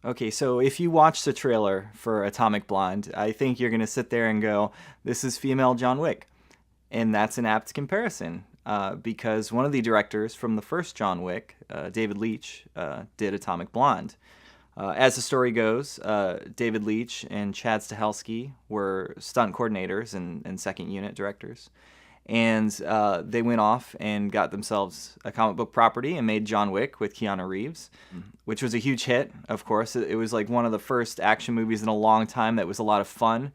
Okay, so if you watch the trailer for Atomic Blonde, I think you're going to sit there and go, this is female John Wick. And that's an apt comparison because one of the directors from the first John Wick, David Leitch, did Atomic Blonde. As the story goes, David Leitch and Chad Stahelski were stunt coordinators and second unit directors. And they went off and got themselves a comic book property and made John Wick with Keanu Reeves, which was a huge hit, of course. It was like one of the first action movies in a long time that was a lot of fun.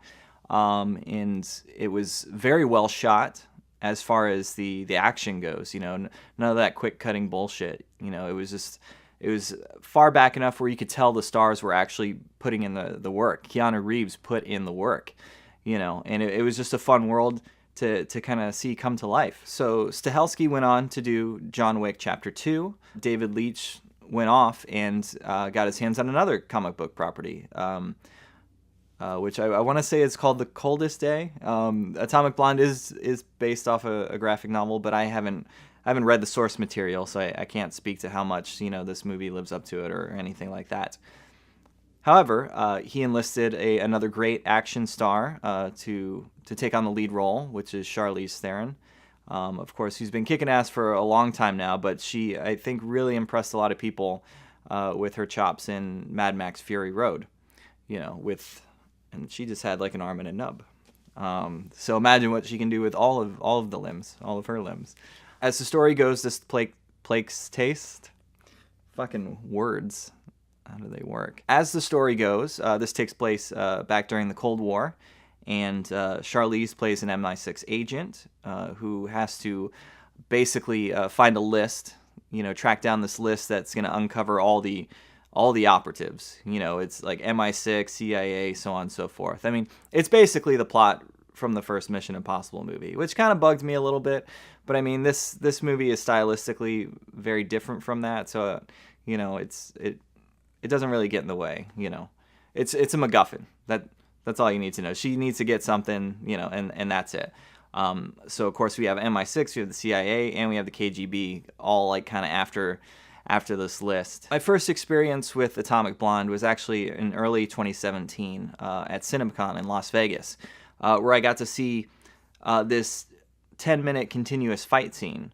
And it was very well shot as far as the action goes. None of that quick cutting bullshit. It was far back enough where you could tell the stars were actually putting in the work. Keanu Reeves put in the work, and it was just a fun world to kind of see come to life. So Stahelski went on to do John Wick Chapter 2. David Leitch went off and got his hands on another comic book property, which I want to say is called The Coldest Day. Atomic Blonde is based off a graphic novel, but I haven't read the source material, so I can't speak to how much this movie lives up to it or anything like that. However, he enlisted another great action star to take on the lead role, which is Charlize Theron. Of course, who's been kicking ass for a long time now, but she, I think, really impressed a lot of people with her chops in Mad Max Fury Road. And she just had like an arm and a nub. So imagine what she can do with all of the limbs, all of her limbs. As the story goes, this plague's taste. Fucking words. How do they work? As the story goes, this takes place back during the Cold War, and Charlize plays an MI6 agent who has to basically find a list, track down this list that's going to uncover all the operatives. It's like MI6, CIA, so on and so forth. I mean, it's basically the plot from the first Mission Impossible movie, which kind of bugged me a little bit. But I mean, this movie is stylistically very different from that, so it doesn't really get in the way. It's a MacGuffin. That's all you need to know. She needs to get something, and that's it. So of course we have MI6, we have the CIA, and we have the KGB, all like kind of after this list. My first experience with Atomic Blonde was actually in early 2017 at CinemaCon in Las Vegas, where I got to see this 10-minute continuous fight scene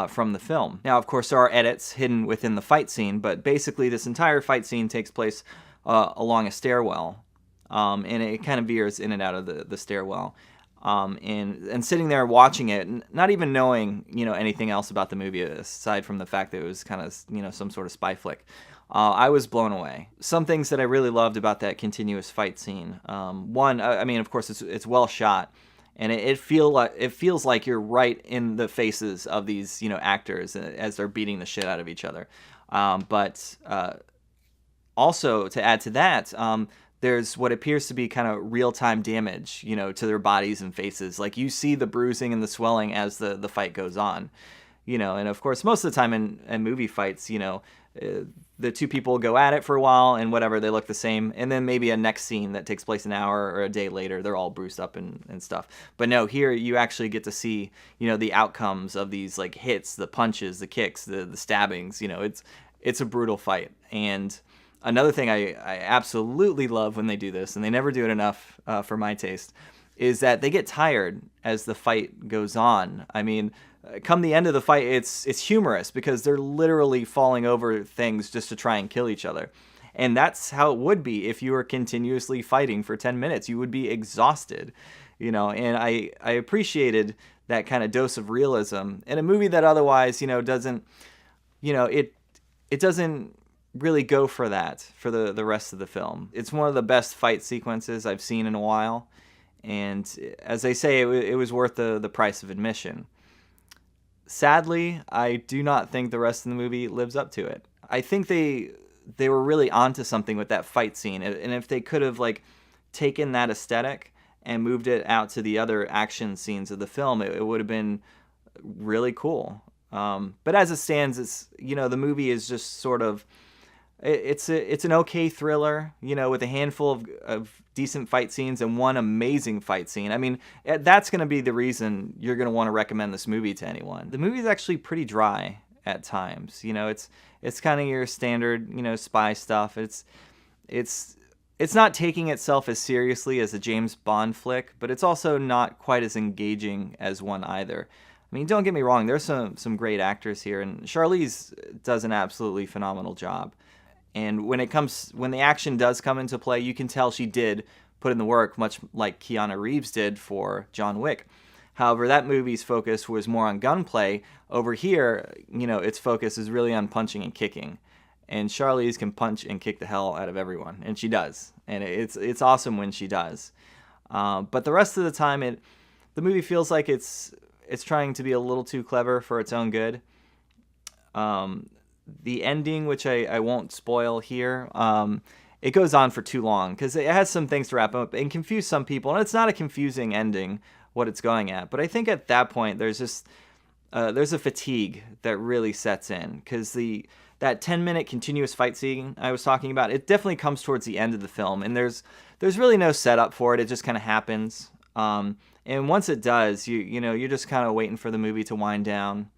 from the film. Now, of course, there are edits hidden within the fight scene, but basically this entire fight scene takes place along a stairwell, and it kind of veers in and out of the stairwell. And sitting there watching it, not even knowing anything else about the movie aside from the fact that it was kind of some sort of spy flick, I was blown away. Some things that I really loved about that continuous fight scene. One, I mean, of course, it's well shot. And it feels like you're right in the faces of these actors as they're beating the shit out of each other. But also to add to that, there's what appears to be kind of real-time damage, to their bodies and faces. Like you see the bruising and the swelling as the fight goes on, And of course, most of the time in movie fights, the two people go at it for a while and whatever, they look the same. And then maybe a next scene that takes place an hour or a day later, they're all bruised up and stuff. But no, here you actually get to see, the outcomes of these like hits, the punches, the kicks, the stabbings. It's a brutal fight. And another thing I absolutely love when they do this, and they never do it enough for my taste, is that they get tired as the fight goes on. I mean, come the end of the fight, it's humorous because they're literally falling over things just to try and kill each other. And that's how it would be if you were continuously fighting for 10 minutes. You would be exhausted, and I appreciated that kind of dose of realism in a movie that otherwise, doesn't, it doesn't really go for that for the rest of the film. It's one of the best fight sequences I've seen in a while. And as they say, it was worth the price of admission. Sadly, I do not think the rest of the movie lives up to it. I think they were really onto something with that fight scene, and if they could have like taken that aesthetic and moved it out to the other action scenes of the film, it would have been really cool. But as it stands, it's the movie is just sort of it's an okay thriller, with a handful of decent fight scenes and one amazing fight scene. I mean, that's going to be the reason you're going to want to recommend this movie to anyone. The movie is actually pretty dry at times. It's kind of your standard, spy stuff. It's it's not taking itself as seriously as a James Bond flick, but it's also not quite as engaging as one either. I mean, don't get me wrong, there's some great actors here, and Charlize does an absolutely phenomenal job. And when the action does come into play, you can tell she did put in the work, much like Keanu Reeves did for John Wick. However, that movie's focus was more on gunplay. Over here, its focus is really on punching and kicking. And Charlize can punch and kick the hell out of everyone, and she does. And it's awesome when she does. But the rest of the time, the movie feels like it's trying to be a little too clever for its own good. The ending, which I won't spoil here, it goes on for too long because it has some things to wrap up and confuse some people. And it's not a confusing ending what it's going at, but I think at that point there's just there's a fatigue that really sets in because that 10-minute continuous fight scene I was talking about, it definitely comes towards the end of the film, and there's really no setup for it. It just kind of happens, and once it does, you're just kind of waiting for the movie to wind down.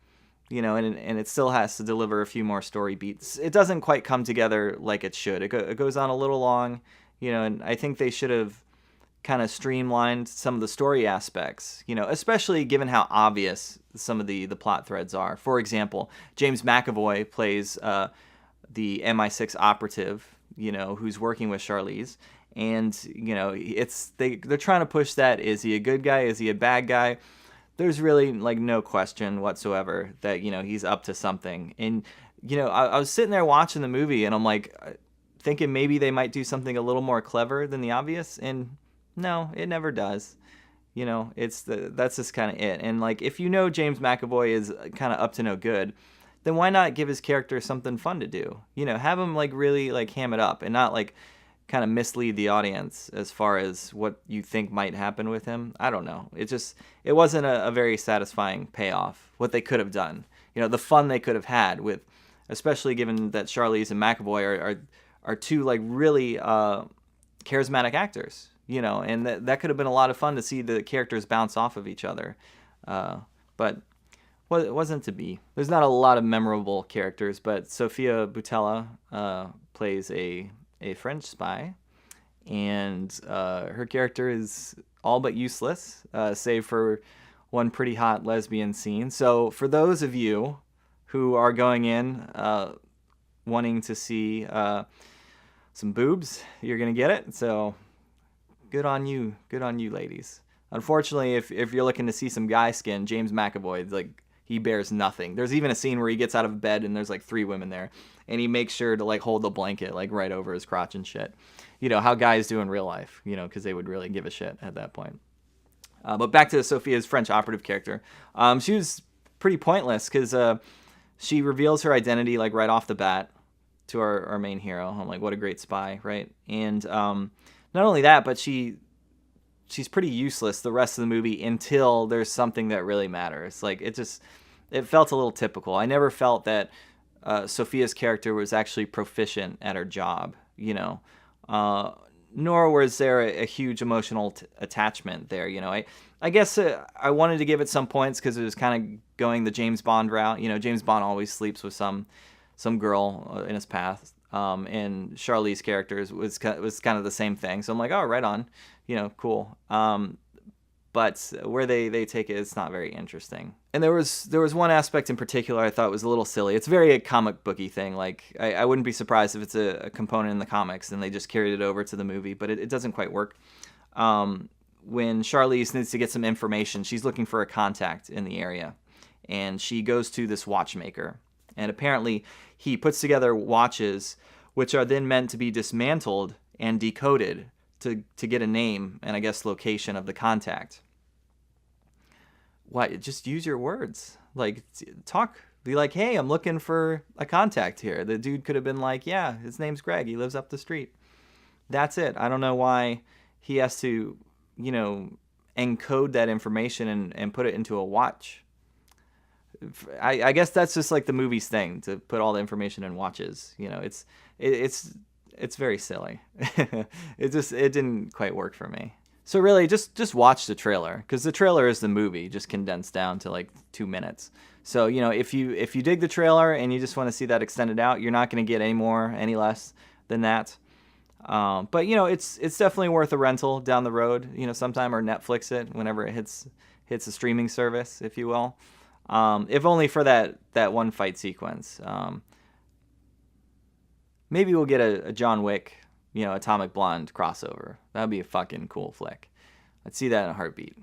And it still has to deliver a few more story beats. It doesn't quite come together like it should. It goes on a little long, and I think they should have kind of streamlined some of the story aspects, especially given how obvious some of the plot threads are. For example, James McAvoy plays the MI6 operative, who's working with Charlize. And, they're trying to push that. Is he a good guy? Is he a bad guy? There's really no question whatsoever that, he's up to something. And, I was sitting there watching the movie and I'm like thinking maybe they might do something a little more clever than the obvious. And no, it never does. That's just kind of it. And if James McAvoy is kind of up to no good, then why not give his character something fun to do? Have him really ham it up and not kind of mislead the audience as far as what you think might happen with him. I don't know. It wasn't a very satisfying payoff, what they could have done. The fun they could have had with, especially given that Charlize and McAvoy are two really charismatic actors, and that could have been a lot of fun to see the characters bounce off of each other. But it wasn't to be. There's not a lot of memorable characters, but Sofia Boutella plays a French spy, and her character is all but useless, save for one pretty hot lesbian scene. So for those of you who are going in wanting to see some boobs, you're gonna get it. So good on you, ladies. Unfortunately, if you're looking to see some guy skin, James McAvoy, he bears nothing. There's even a scene where he gets out of bed and there's 3 women there, and he makes sure to hold the blanket right over his crotch and shit. How guys do in real life, because they would really give a shit at that point. But back to Sophia's French operative character. She was pretty pointless because she reveals her identity right off the bat to our main hero. I'm like, what a great spy, right? And not only that, but she's pretty useless the rest of the movie until there's something that really matters. It felt a little typical. I never felt that Sophia's character was actually proficient at her job, nor was there a huge emotional attachment there. I guess I wanted to give it some points because it was kind of going the James Bond route. James Bond always sleeps with some girl in his past. And Charlize's character was kind of the same thing. So I'm like, oh, right on, cool. But where they take it, it's not very interesting. And there was one aspect in particular I thought was a little silly. It's very a comic booky thing. I wouldn't be surprised if it's a component in the comics and they just carried it over to the movie, but it doesn't quite work. When Charlize needs to get some information, she's looking for a contact in the area, and she goes to this watchmaker. And apparently he puts together watches which are then meant to be dismantled and decoded to get a name and I guess location of the contact. What? Just use your words. Talk. Be like, hey, I'm looking for a contact here. The dude could have been like, yeah, his name's Greg. He lives up the street. That's it. I don't know why he has to, encode that information and put it into a watch. I guess that's just the movie's thing, to put all the information in watches. It's very silly. It didn't quite work for me. So really, just watch the trailer, because the trailer is the movie, just condensed down to 2 minutes. So if you dig the trailer and you just want to see that extended out, you're not going to get any less than that. But it's definitely worth a rental down the road. Sometime, or Netflix it whenever it hits a streaming service, if you will. If only for that one fight sequence. Maybe we'll get a John Wick, Atomic Blonde crossover. That'd be a fucking cool flick. I'd see that in a heartbeat.